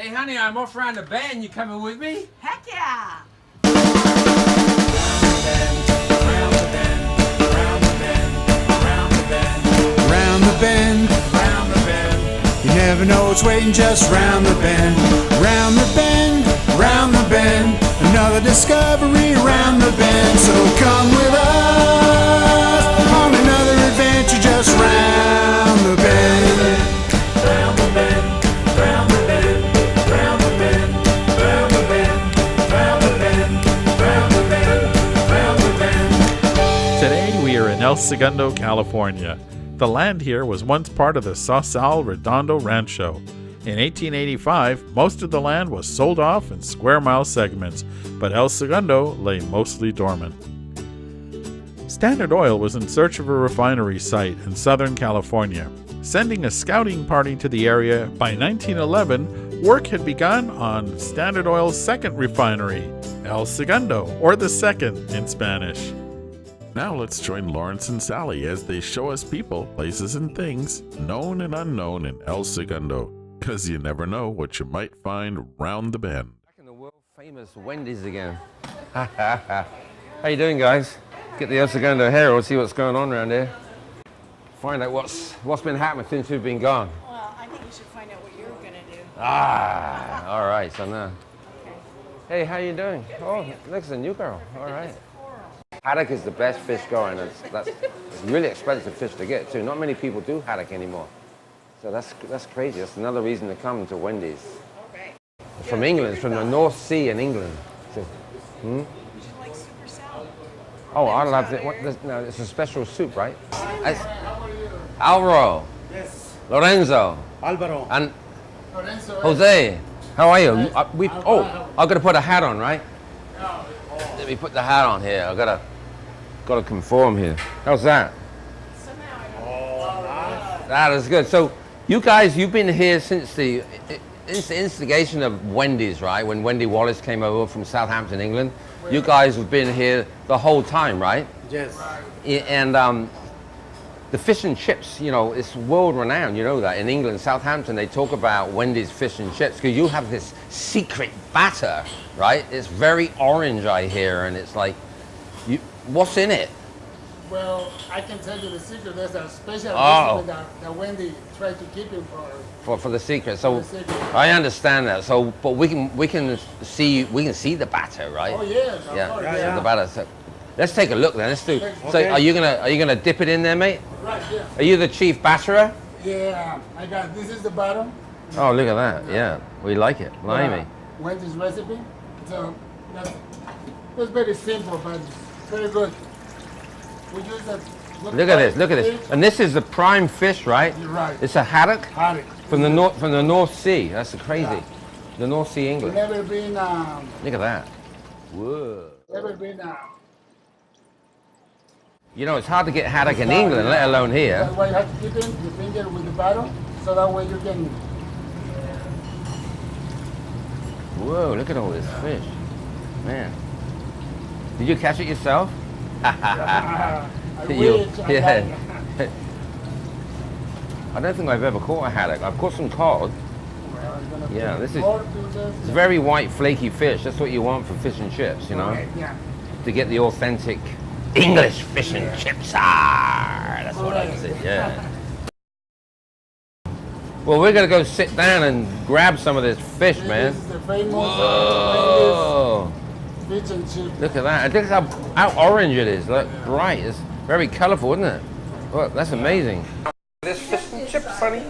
Hey, honey, I'm off around the bend. You coming with me? Heck yeah! Round the bend, round the bend, round the bend, round the bend, round the bend. You never know what's waiting just round the bend, round the bend, round the bend. Another discovery round the bend. So come with us on another adventure just round the bend. Round the bend, round the bend, round the bend, round the bend, round the bend, round the bend, round the bend. Today we are in El Segundo, California. The land here was once part of the Sausal Redondo Rancho. In 1885, most of the land was sold off in square mile segments, but El Segundo lay mostly dormant. Standard Oil was in search of a refinery site in Southern California. Sending a scouting party to the area, by 1911, work had begun on Standard Oil's second refinery, El Segundo, or the second in Spanish. Now let's join Laurence and Sally as they show us people, places, and things known and unknown in El Segundo. Because you never know what you might find round the bend. Back in the world famous Wendy's again. How you doing, guys? Get the El Segundo Herald, see what's going on around here. Find out what's been happening since we've been gone. Well, I think you should find out what you're gonna do. All right, so now. Hey, how you doing? Oh, looks a new girl. All right. Haddock is the best fish going. It's really expensive fish to get too. Not many people do haddock anymore. So that's crazy. That's another reason to come to Wendy's. Okay. It's from England. It's from the North Sea in England. So, Would you like super salad? oh, I love it. No, it's a special soup, right? It's Alvaro. Yes. Lorenzo. Alvaro. And Lorenzo. Jose. How are you? I've got to put a hat on, right? Let me put the hat on here. I've got to conform here. How's that? That is good. So, you guys, you've been here since the instigation of Wendy's, right? When Wendy Wallace came over from Southampton, England. You guys have been here the whole time, right? Yes. And the fish and chips, you know, it's world renowned. You know that in England, Southampton, they talk about Wendy's fish and chips because you have this secret batter, right? It's very orange, I hear, and it's like, what's in it? Well, I can tell you the secret. There's a special recipe that Wendy tried to keep it For the secret. So the secret. I understand that. So, but we can see the batter, right? Oh yes, Yeah, of course, so yeah. the batter. So, let's take a look then. Let's do. So, Okay. are you gonna dip it in there, mate? Right, yeah. Are you the chief batterer? Yeah, I got this is the bottom. Oh, look at that. Yeah, we like it. Blimey. Wendy's recipe. So that's very simple, but very good. We use that. Look at this. Look at this. And this is the prime fish, right? You're right. It's a haddock Haddock. from the North Sea. That's crazy. Yeah. The North Sea, England. Never been Look at that. Whoa. never been You know, it's hard to get haddock in England, let alone here. That's why you have to keep in your finger with the bottom, so that way you can. Whoa, look at all this fish. Man. Did you catch it yourself? I You- wish I yeah. got- I don't think I've ever caught a haddock. I've caught some cod. Well, I'm gonna Yeah, put this is- more to this. It's very white, flaky fish. That's what you want for fish and chips, you know? Okay, yeah. To get the authentic English fish and chips. That's what I say, yeah. Well, we're gonna go sit down and grab some of this fish, man. This is the famous Whoa! fish and chip. Look at that. Look how orange it is. Look, bright. It's very colorful, isn't it? Look, that's amazing. This fish and chips, honey.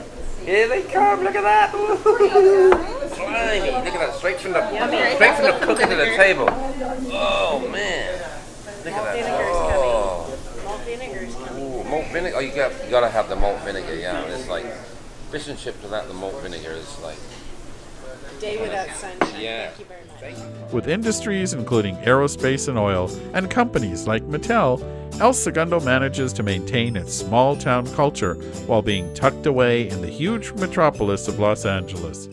Here they come. Look at that. Blimey. Look at that. Straight from the cooker to the table. Oh man. Look at that. Oh. Malt vinegar's coming. Ooh, malt vinegar. Oh, you gotta have the malt vinegar. Yeah, it's like fish and chips without the malt vinegar is like. Day without sunshine. Yeah. Thank you very much. With industries including aerospace and oil, and companies like Mattel, El Segundo manages to maintain its small-town culture while being tucked away in the huge metropolis of Los Angeles.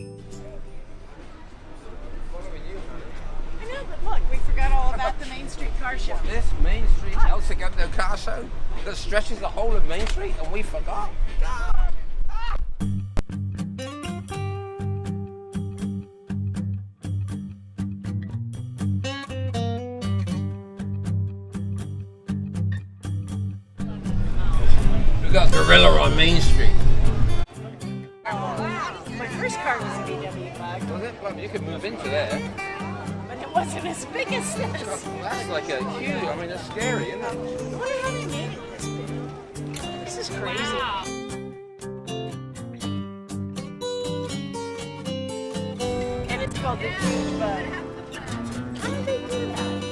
I know, but look, we forgot all about the Main Street Car Show. This Main Street El Segundo car show that stretches the whole of Main Street, and we forgot. God. got Gorilla on Main Street. My first car was a VW Bug, Was it? Well, you could move into there. but it wasn't as big as this. That's like a huge, I mean, it's scary, isn't it? I wonder how they made it this big. This is crazy. And it's called the Huge Bug. How did they do that?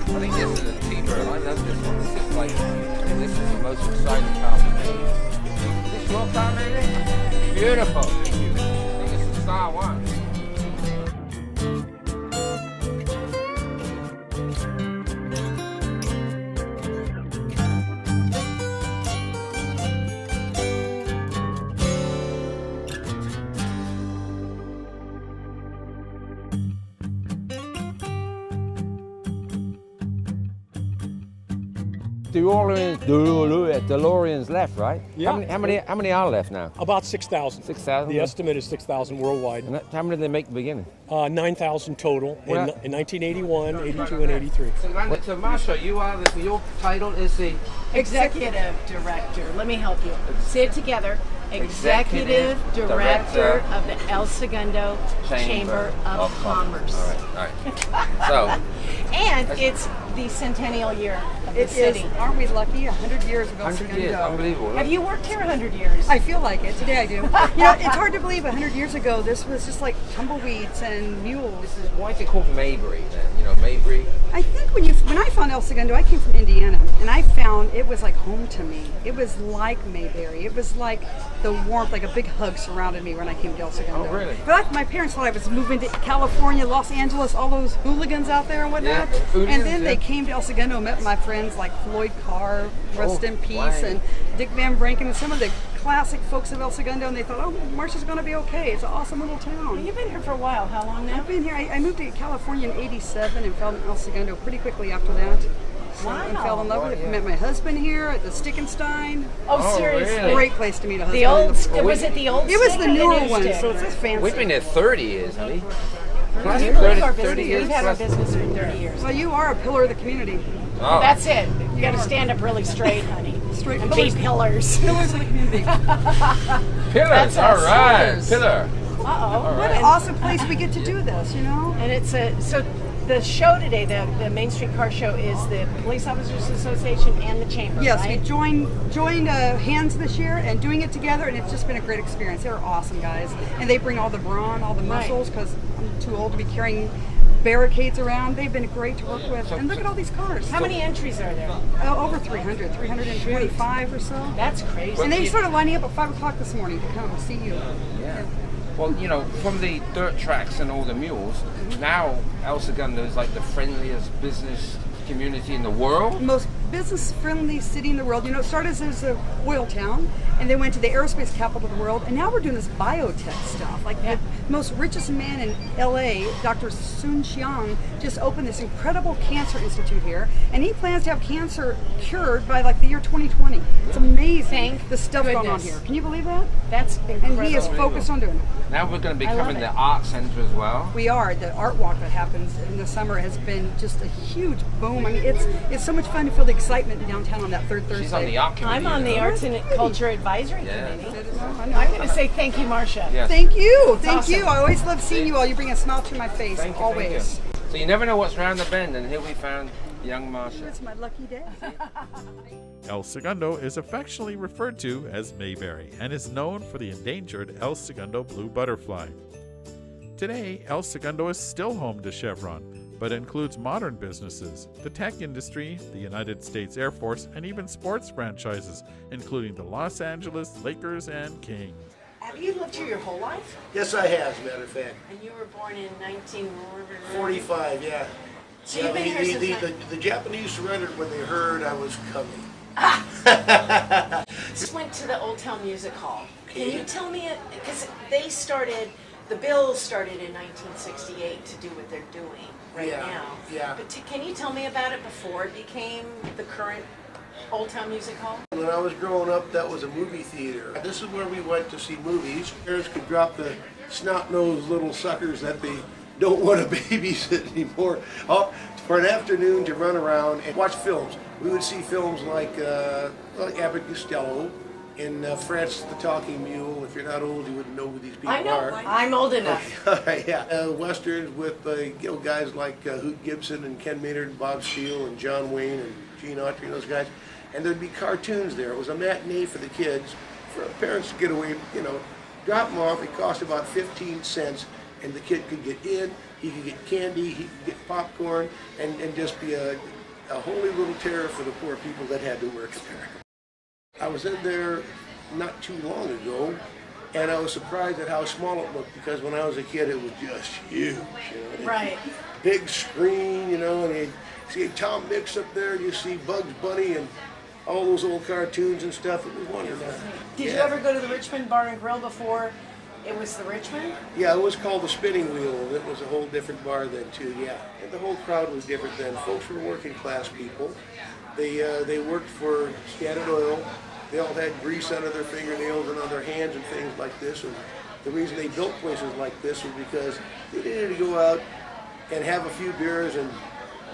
I think this is a cheaper. I love this one. This is like, I think this is the most exciting car for me. Is this your car, maybe? Beautiful. I think it's the Star One. DeLoreans left, right? Yeah. How many are left now? About 6,000. 6,000? The estimate is 6,000 worldwide. And how many did they make at the beginning? 9,000 total in Well- 1981, 82, and 83. So Marsha, your title is the Executive Director. Let me help you. Say it together. Executive Director of the El Segundo Chamber of Commerce. All right. So, And it's the centennial year of the It city. is. Aren't we lucky? 100 years of El 100 years, Segundo. unbelievable. Have you worked here 100 years? I feel like it. Today I do. It's hard to believe 100 years ago this was just like tumbleweeds and mules. Why is it called Mayberry then? You know, Mayberry. I think when I found El Segundo, I came from Indiana, and I found it was like home to me. It was like Mayberry. It was like the warmth, like a big hug surrounded me when I came to El Segundo. Oh, really? But my parents thought I was moving to California, Los Angeles, all those hooligans out there and whatnot. Yeah, hooligans, and then yeah. they came to El Segundo, met my friends like Floyd Carr, rest in peace, wow. and Dick Van Branken, and some of the classic folks of El Segundo, and they thought, oh, Marcia's going to be okay. It's an awesome little town. You've been here for a while. How long now? I've been here. I moved to California in '87 and fell in El Segundo pretty quickly after that. So, and fell in love with it. yeah. Met my husband here at the Stickenstein. Oh, seriously? really? Great place to meet a husband. The old, was it the old It was stick the or newer new one, stick? so it's just fancy. We've been here 30 years, honey. Plus You believe our 30 business? years We've had our plus. business for 30 years. Well, you are a pillar of the community. Oh. That's it. You got to stand up really straight, honey. Straight And be pillars. pillars. Pillars of the community. Pillars, That's all us. right. Pillars. Pillar. Uh-oh. What an awesome place we get to do this, you know? And it's so the show today, the Main Street Car Show, is the Police Officers Association and the Chamber, Yes, right? we joined hands this year and doing it together, and it's just been a great experience. They're awesome guys, and they bring all the brawn, all the Right. muscles, because I'm too old to be carrying barricades around. They've been great to work with, and look at all these cars. How many entries are there? Over 300, 325 or so. That's crazy. And they started lining up at 5 o'clock this morning to come see you. Yeah. Well, you know, from the dirt tracks and all the mules, now El Segundo is like the friendliest business community in the world. Most business-friendly city in the world. You know, it started as a oil town, and they went to the aerospace capital of the world, and now we're doing this biotech stuff. Like the most richest man in LA, Dr. Sun Xiang, just opened this incredible cancer institute here, and he plans to have cancer cured by like the year 2020. It's amazing. Thank the stuff going on goodness. here. Can you believe that? That's incredible. And he is focused on doing it. Now we're going to be I love becoming it. the art center as well. We are. The art walk that happens in the summer has been just a huge boom. I mean, it's so much fun to feel the excitement downtown on that third Thursday. She's on the art committee. I'm on the you know? Arts and Culture Advisory Yeah. Committee. I know. I'm going to say thank you, Marcia. Yes. Thank you. Thank awesome. you. I always love seeing you all. You bring a smile to my face. Thank you, always. thank you. So you never know what's around the bend, and here we found young Marsha. It's my lucky day. El Segundo is affectionately referred to as Mayberry and is known for the endangered El Segundo blue butterfly. Today, El Segundo is still home to Chevron, but includes modern businesses, the tech industry, the United States Air Force, and even sports franchises, including the Los Angeles Lakers and Kings. Have you lived here your whole life? Yes, I have, as a matter of fact. And you were born in 1945. 45, yeah. So you've been here since the Japanese surrendered when they heard I was coming. Just went to the Old Town Music Hall. Can you tell me, because they started, the Bills started in 1968 to do what they're doing right Yeah, now. yeah. But can you tell me about it before it became the current Old Town Music Hall? When I was growing up, that was a movie theater. This is where we went to see movies. Parents could drop the snot-nosed little suckers that they don't want to babysit anymore, for an afternoon to run around and watch films. We would see films like Abbott Costello and Francis the Talking Mule. If you're not old, you wouldn't know who these people I know. are. I'm old enough. Yeah, westerns with guys like Hoot Gibson and Ken Maynard and Bob Steele and John Wayne and Gene Autry and those guys. And there'd be cartoons there. It was a matinee for the kids, for parents to get away, drop them off. It cost about 15 cents, and the kid could get in, he could get candy, he could get popcorn, and just be a holy little terror for the poor people that had to work there. I was in there not too long ago, and I was surprised at how small it looked, because when I was a kid, it was just huge. Right. Big screen, and you see Tom Mix up there, you see Bugs Bunny and all those old cartoons and stuff. It was wonderful. Did you ever go to the Richmond Bar and Grill before it was the Richmond? Yeah, it was called the Spinning Wheel. It was a whole different bar then too, yeah. And the whole crowd was different then. Folks were working class people. They worked for Standard Oil. They all had grease under their fingernails and on their hands and things like this. And the reason they built places like this was because they needed to go out and have a few beers and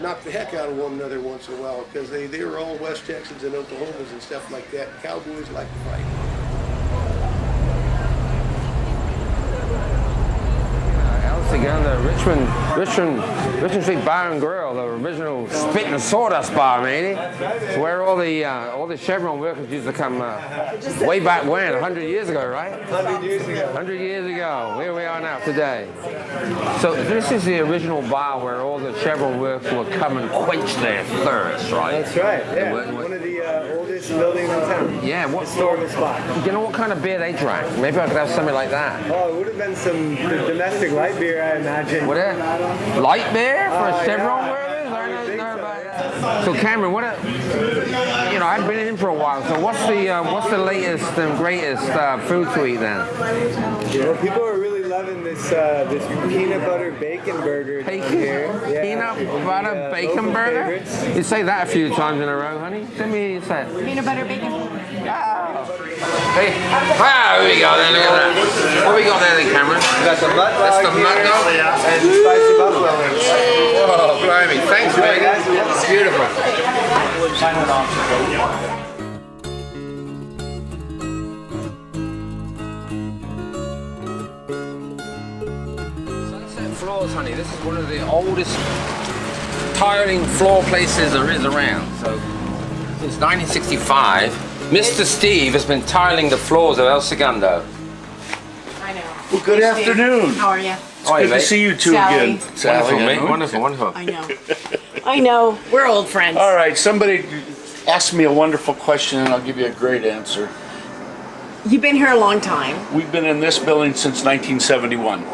knock the heck out of one another once in a while, because they were all West Texans and Oklahomans and stuff like that. Cowboys like to fight. Segundo, Richmond Street Bar and Grill, the original Spit and Sawdust bar, matey. It's where all the Chevron workers used to come way back when, 100 years ago, right? 100 years ago. 100 years ago. Here we are now today. So this is the original bar where all the Chevron workers would come and quench their thirst, right? That's right. Yeah. One of the oldest buildings in town. Yeah. Historical spot. You know what kind of beer they drank? Maybe I could have something like that. Oh, it would have been some domestic light beer, I imagine. Would it? Light beer for a Chevron workers? So Cameron, I've been in for a while. So what's the latest and greatest food to eat then? Well, people are really loving this peanut butter bacon burger down here. Yeah. Peanut butter bacon burger? Favorites. You say that a few times in a row, honey. Let me say it. Peanut butter bacon? Hey, here we go then, look at that. What we got there then, Cameron? We got the mud That's dog the mud dog? and spicy buffalo wings. Whoa, blimey. Thanks, Megan. It's beautiful. Sunset Floors, honey. This is one of the oldest tiling floor places there is around. So, since 1965, Mr. Steve has been tiling the floors of El Segundo. I know. Well, good afternoon. How are you? Good to see you two Sally. again. Sally. Wonderful, mate. Wonderful, wonderful. I know. I know. We're old friends. All right, somebody asked me a wonderful question, and I'll give you a great answer. You've been here a long time. We've been in this building since 1971.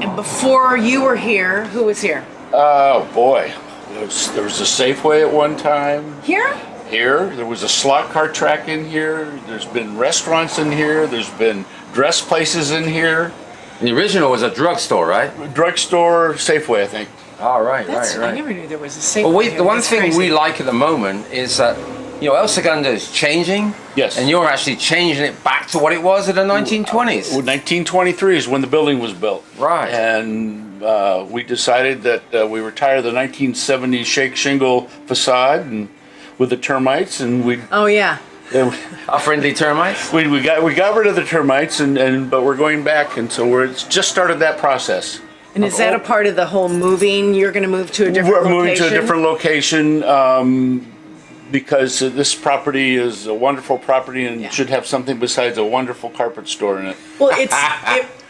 And before you were here, who was here? Oh, boy. There was a Safeway at one time. Here? Here. There was a slot car track in here. There's been restaurants in here. There's been dress places in here. The original was a drugstore, right? Drugstore, Safeway, I think. Oh, right. I never knew there was a Safeway. Well, here. the one That's thing crazy. we like at the moment is that, El Segundo is changing. Yes. And you're actually changing it back to what it was in the 1920s. 1923 is when the building was built. Right. And we decided that we retire the 1970s shake shingle facade and with the termites, and we. Oh yeah. Our friendly termites. We got rid of the termites, but we're going back, and so it's just started that process. And is that a part of the whole moving? You're going to move to a different location? We're moving to a different location because this property is a wonderful property and should have something besides a wonderful carpet store in it. Well,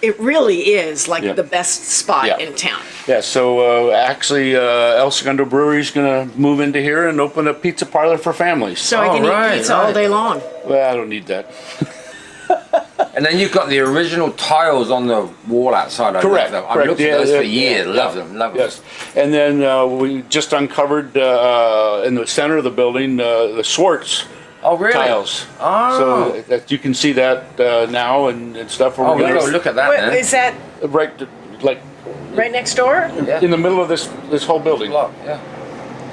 it really is like the best spot in town. Yeah, so actually El Segundo Brewery is going to move into here and open a pizza parlor for families. So I can eat pizza all day long. Well, I don't need that. And then you've got the original tiles on the wall outside. Correct. I've looked at those for years. Love them. Yes. And then we just uncovered in the center of the building the Swartz tiles. Oh. So that you can see that now and stuff. Oh, we're gonna look at that then. Is that right next door? In the middle of this whole building. Yeah.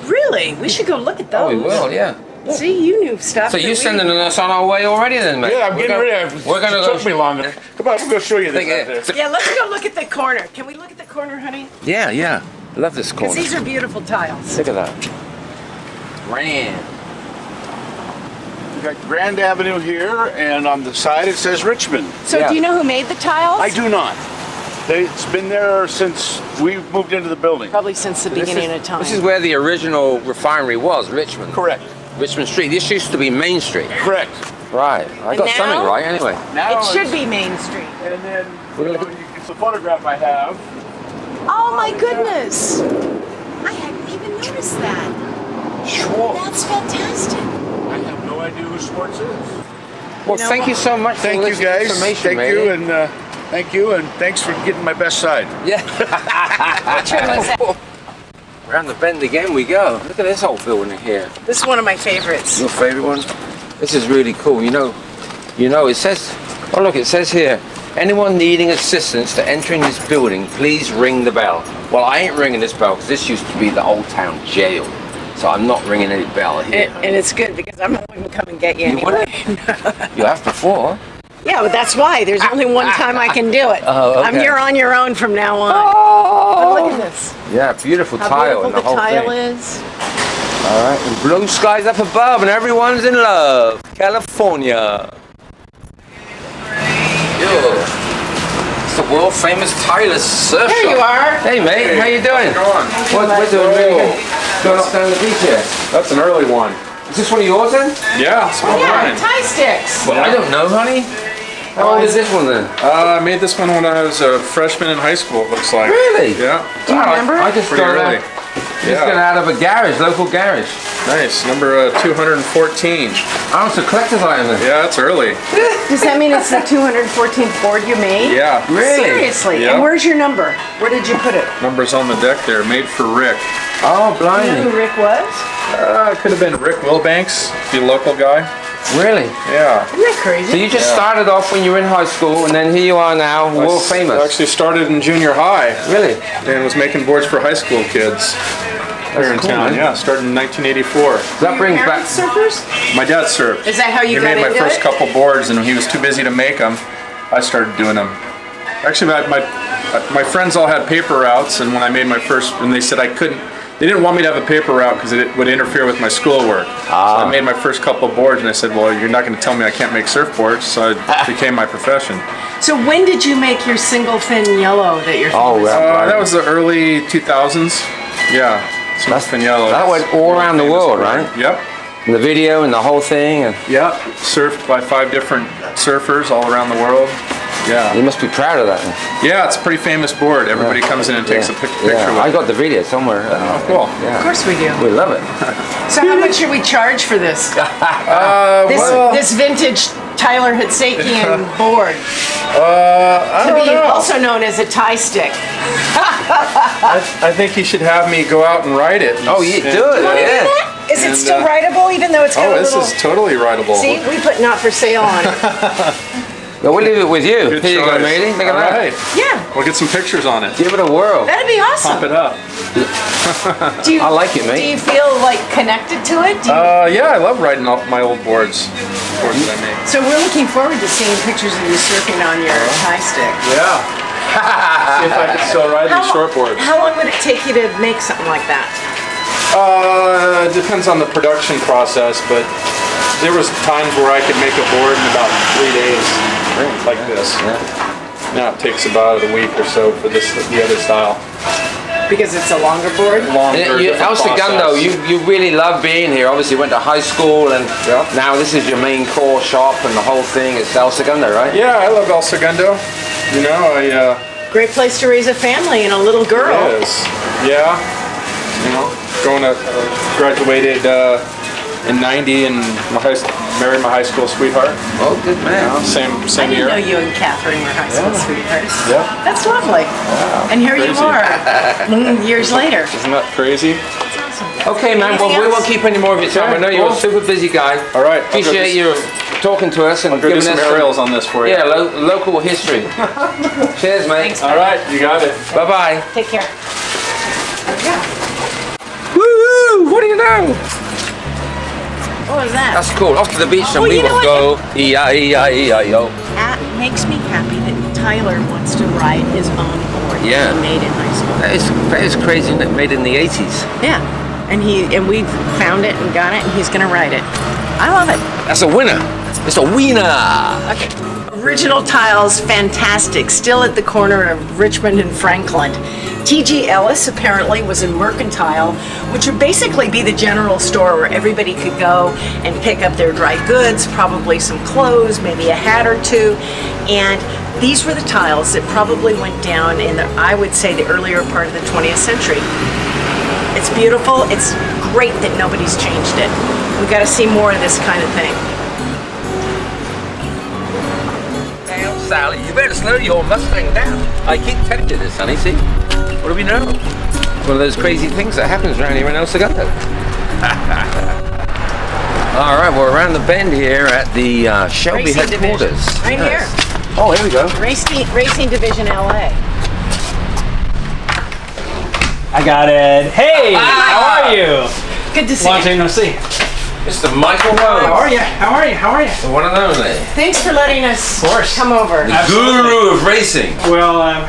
Really? We should go look at those. Oh, we will. Yeah. See, you knew stuff. So that you're we sending didn't. us on our way already then, mate? Yeah, I'm getting ready. We're gonna It go. took me longer. Come on, we'll go show you this out there. Yeah, let's go look at the corner. Can we look at the corner, honey? Yeah, yeah. Love this Because corner. these are beautiful tiles. Look at that. Grand. We got Grand Avenue here, and on the side it says Richmond. So Yeah. do you know who made the tiles? I do not. It's been there since we moved into the building. Probably since the beginning of time. This is where the original refinery was, Richmond. Correct. Richmond Street. This used to be Main Street. Correct. Right. I got now? something right anyway. Now It should it's- be Main Street. And then We're gonna look it's a photograph I have. Oh my goodness! I hadn't even noticed that. Schwartz. That's fantastic. I have no idea who Schwartz is. Well, know thank what? you so much Thank for you this guys. information, Thank matey. you, and thank you, and thanks for getting my best side. Yeah. Around the bend again we go. Look at this old building here. This is one of my favorites. Your favorite one? This is really cool. You know, it says, oh look, it says here, anyone needing assistance to entering this building, please ring the bell. Well, I ain't ringing this bell because this used to be the old town jail. So I'm not ringing any bell here. And it's good because I'm not going to come and get you You anyway. You have before. Yeah, but that's why. There's only one time I can do it. Oh, okay. I'm here on your own from now on. Oh, But look at this. yeah, beautiful How tile beautiful and the the whole tile thing. is. All right, and blue skies up above, and everyone's in love. California. Yeah. It's the world famous Tyler surf There you shop. are. Hey mate, how you doing? What, we're doing really good. Going up down the beach here. That's an early one. Is this one of yours then? Yeah, it's one of Yeah, mine. tie sticks. Well, I don't know, honey. How old is this one then? I made this one when I was a freshman in high school, it looks like. Really? Yeah. Do you remember? I just Pretty got early. Just got out of a garage, local garage. Nice. Number 214. Oh, it's a collector's item then. Yeah, it's early. Does that mean it's the 214th board you made? Yeah. Really? Seriously? Yep. And where's your number? Where did you put it? Number's on the deck there. Made for Rick. Oh, Do you know who blimey. Rick was? It could have been Rick Wilbanks, the local guy. Really? Yeah. Isn't that crazy? So you just started off when you were in high school, and then here you are now, world famous. Actually started in junior high Really? and was making boards for high school kids here in cool, town. man. Yeah, started in 1984. That brings Married back. surfers? My dad surfed. Is that how you He got made my into first it? couple boards, and he was too busy to make them. I started doing them. Actually, my friends all had paper routes, and when I made my first, and they said I couldn't. They didn't want me to have a paper route because it would interfere with my schoolwork. So I made my first couple of boards, and I said, "Well, you're not going to tell me I can't make surfboards." So it became my profession. So when did you make your single fin yellow that you're Oh, famous well. That was the early 2000s. Yeah, Smith and Yellow. That went all around the world, right? Yep. And the video and the whole thing, and Yep. Surfed by 5 different surfers all around the world. Yeah. you must be proud of that. Yeah, it's a pretty famous board. Everybody comes in and takes a picture Yeah, with I it. got the video somewhere. Oh, cool. Of Yeah, course we do. we love it. So how much should we charge for this? This vintage Tyler Hitsakian board. I To don't be know. also known as a tie stick. I think you should have me go out and write it. Oh, you do it, yeah. Is it And, still writable even though it's got Oh, a this little... is totally writable. See, we put not for sale on it. Well, we'll leave it with you. Good Here you go, choice. matey. Look at All that. right. Yeah, We'll get some pictures on it. Give it a whirl. that'd be Pump awesome. it up. Do you, I like it, mate. Do you feel like connected to it? Do you, Yeah, I love writing off my old boards. Boards that I made. so we're looking forward to seeing pictures of you surfing on your tie stick. Yeah. See if I can still ride these short boards. How long would it take you to make something like that? Depends on the production process, but there was times where I could make a board in about 3 days, like this. Now it takes about a week or so for the other style. Because it's a longer board? Longer, You, different El Segundo, process. you really love being here. Obviously, you went to high school, and Yeah. now this is your main core shop, and the whole thing is El Segundo, right? Yeah, I love El Segundo. You know, Great place to raise a family and a little girl. it is. Yeah. You know, graduated in '90 and married my high school sweetheart. Oh, good man. Same I year. didn't know you and Catherine were high school sweethearts. Yeah. That's lovely. And here you Crazy. are, years later. Isn't that crazy? That's awesome. Okay, man. Well, Anything we else? won't keep any more of your time. Okay, I know you're a cool. super busy guy. All right. I'll go Appreciate do- you talking to us and Go do giving some us aerials on this for you. yeah, local history. Cheers, mate. Thanks, All right, you got it. Bye bye. Take care. Woo! What do you know? What was that? That's cool. Off to the beach and Well, we you know will go. E-I-E-I-E-I-O. That makes me happy that Tyler wants to ride his own board. Yeah. He made in high school. That is crazy, isn't it? Made in the 80s. Yeah. And we found it and got it, and he's gonna ride it. I love it. That's a winner. It's a winner. Okay. Original Tiles, fantastic. Still at the corner of Richmond and Franklin. T.G. Ellis apparently was in Mercantile, which would basically be the general store where everybody could go and pick up their dry goods, probably some clothes, maybe a hat or two. And these were the tiles that probably went down in the, I would say, the earlier part of the 20th century. It's beautiful. It's great that nobody's changed it. We got to see more of this kind of thing. Damn, Sally, you better slow your Mustang down. I keep telling you this, honey. See? What do we know? It's one of those crazy things that happens around here in El Segundo. All right, we're around the bend here at the Shelby Racing headquarters. Division. Right here. Oh, here we go. Racing Division LA. I got it. Hey, how are you? Good to see Long you. time no see. Mr. Michael Rose. How are you? How are you? How are you? The one and only. Thanks for letting us come over. The guru of racing. Well, I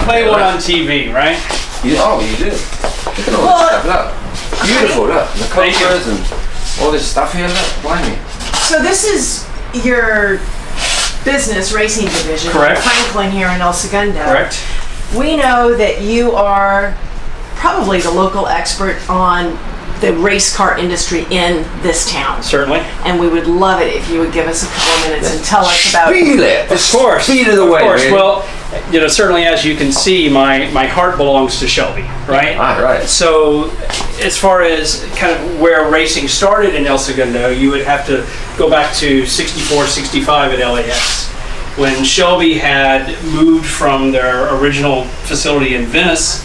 play one on TV, right? You do? Look at all this stuff, look. Beautiful, look. The covers and all this stuff here, look. Blimey. So this is your business racing division. Correct. Franklin here in El Segundo. Correct. We know that you are probably the local expert on the race car industry in this town. Certainly. And we would love it if you would give us a couple of minutes and tell us about Feel it. Of course. Speed of the way. Of course. Really. Well, certainly as you can see, my heart belongs to Shelby, right? Ah, right. So as far as kind of where racing started in El Segundo, you would have to go back to 64, 65 at LAX. When Shelby had moved from their original facility in Venice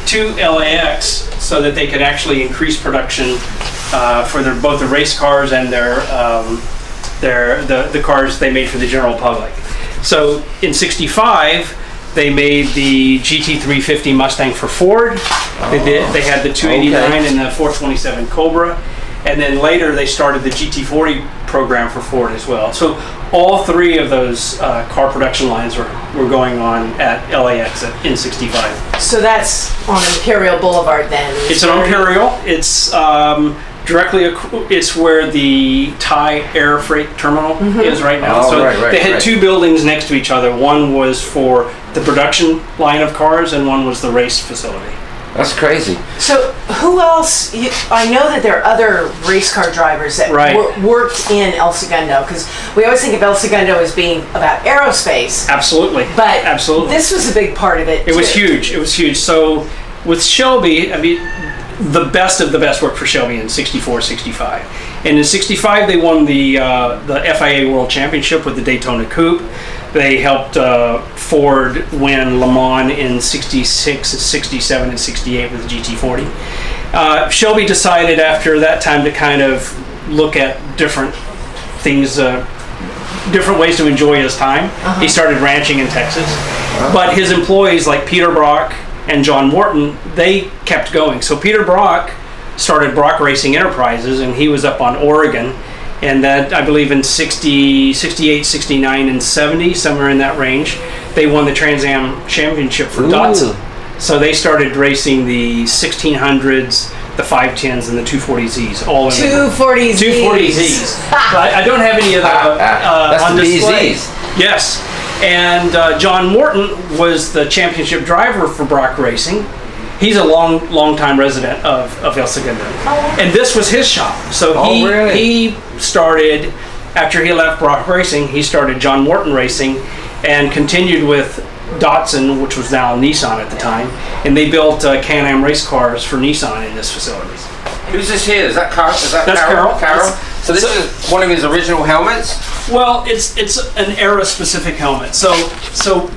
to LAX so that they could actually increase production for both the race cars and the cars they made for the general public. So in 65, they made the GT350 Mustang for Ford. They had the 289 and the 427 Cobra. And then later they started the GT40 program for Ford as well. So all three of those car production lines were going on at LAX in 65. So that's on Imperial Boulevard then? It's an Imperial. It's it's where the Thai Air Freight Terminal is right now. Oh, so right, they had two buildings next to each other. One was for the production line of cars and one was the race facility. That's crazy. So who else? I know that there are other race car drivers that worked in El Segundo, because we always think of El Segundo as being about aerospace. Absolutely. But absolutely, this was a big part of it. It was huge. It was huge. So with Shelby, I mean, the best of the best worked for Shelby in 64, 65. And in 65, they won the FIA World Championship with the Daytona Coupe. They helped Ford win Le Mans in 66, 67, and 68 with the GT40. Shelby decided after that time to kind of look at different things, different ways to enjoy his time. He started ranching in Texas. But his employees like Peter Brock and John Morton, they kept going. So Peter Brock started Brock Racing Enterprises, and he was up on Oregon. And that, I believe, in 60, 68, 69, and 70, somewhere in that range, they won the Trans Am Championship for Datsun. So they started racing the 1600s, the 510s, and the 240Zs. All in 240Zs. 240Zs. I don't have any of that on display. Yes. And John Morton was the championship driver for Brock Racing. He's a long time resident of El Segundo. And this was his shop. So he started, after he left Brock Racing, he started John Morton Racing and continued with Datsun, which was now Nissan at the time. And they built Can-Am race cars for Nissan in this facility. Who's this here? Is that Carol? That's Carol. So this is one of his original helmets? Well, it's an era-specific helmet. So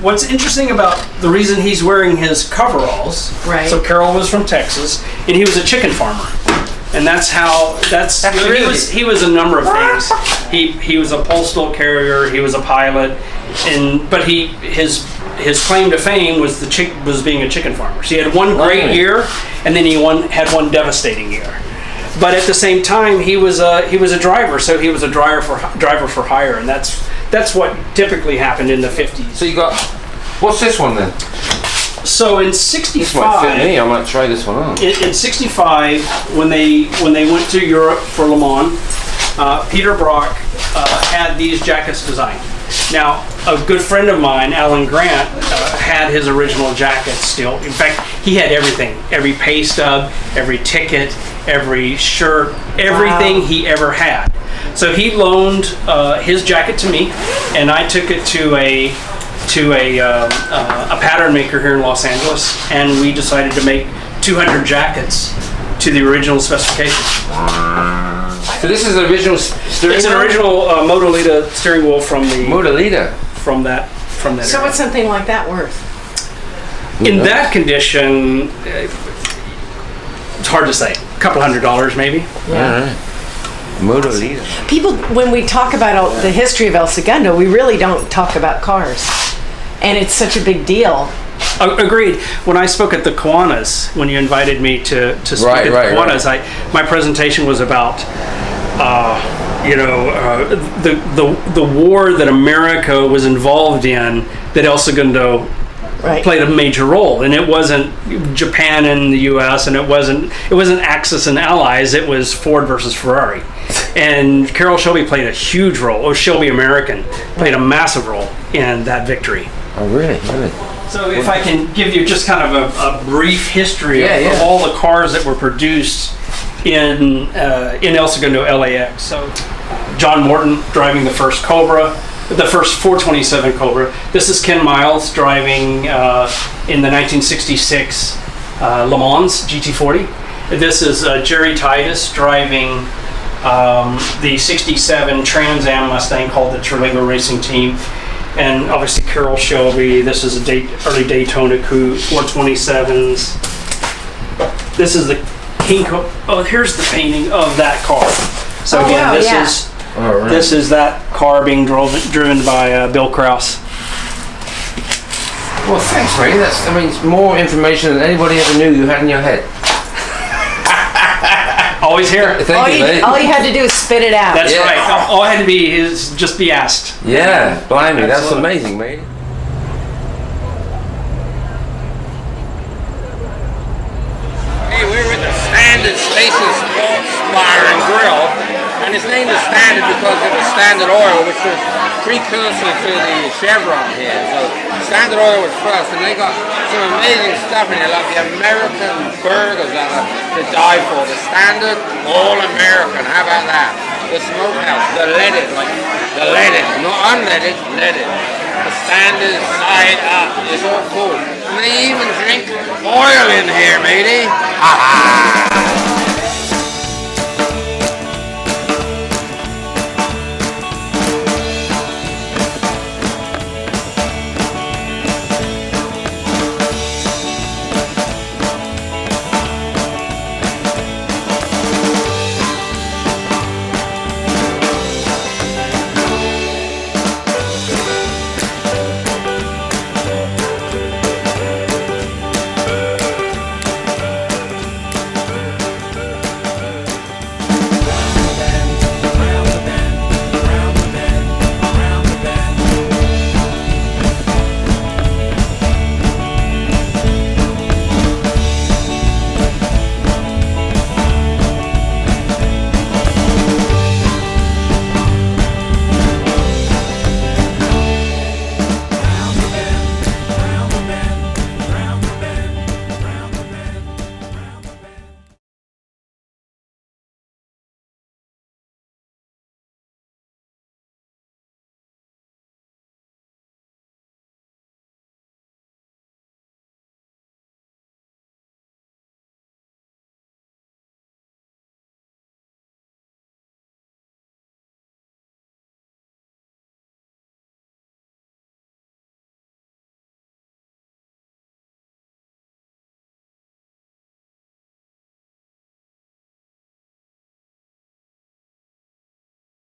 what's interesting about the reason he's wearing his coveralls, right. So Carol was from Texas, and he was a chicken farmer. And he was a number of things. He was a postal carrier, he was a pilot, but his claim to fame was being a chicken farmer. So he had one great year, and then he had one devastating year. But at the same time, he was a driver, so he was a driver for hire, and that's what typically happened in the 50s. So you got, what's this one then? So in '65, this might fit me. I might try this one on. In '65, when they went to Europe for Le Mans, Peter Brock had these jackets designed. Now, a good friend of mine, Alan Grant, had his original jacket still. In fact, he had everything, every pay stub, every ticket, every shirt, everything he ever had. So he loaned his jacket to me, and I took it to a pattern maker here in Los Angeles, and we decided to make 200 jackets to the original specification. So this is the original steering It's an wheel? original Modolita steering wheel from the Modolita from that So era. what's something like that worth? In that condition, it's hard to say. A couple $100 maybe. Yeah. Modolita. People, when we talk about the history of El Segundo, we really don't talk about cars. And it's such a big deal. Agreed. When I spoke at the Kiwanis, when you invited me to speak at the Kiwanis, my presentation was about the war that America was involved in, that El Segundo played a major role, and it wasn't Japan and the U.S. and it wasn't Axis and Allies. It was Ford versus Ferrari, and Carroll Shelby played a huge role. Or Shelby American played a massive role in that victory. Oh, really? Really? So if I can give you just kind of a brief history of all the cars that were produced in El Segundo LAX. So John Morton driving the first Cobra, the first 427 Cobra. This is Ken Miles driving in the 1966 Le Mans GT40. This is Jerry Titus driving the 67 Trans Am Mustang called the Terlingo Racing Team. And obviously Carroll Shelby. This is a early Daytona Coupe, 427s. This is the King. Here's the painting of that car. So again, this is that car being driven by Bill Krause. Well, thanks, Ray. That's it's more information than anybody ever knew you had in your head. Always here. Thank you, mate. All you had to do is spit it out. That's right. All I had to be is just be asked. Yeah, blimey, that's amazing, mate. Hey, we're with the Standard Station Sports Bar and Grill, and it's named the Standard because it was Standard Oil, which was precursor to the Chevron here. So Standard Oil was first, and they got some amazing stuff in here, like the American burgers that are to die for. The Standard All American, how about that? The Smokehouse, the leaded, not unleaded, leaded. The Standard side up, it's all cool. And they even drink oil in here, matey. Ha ha!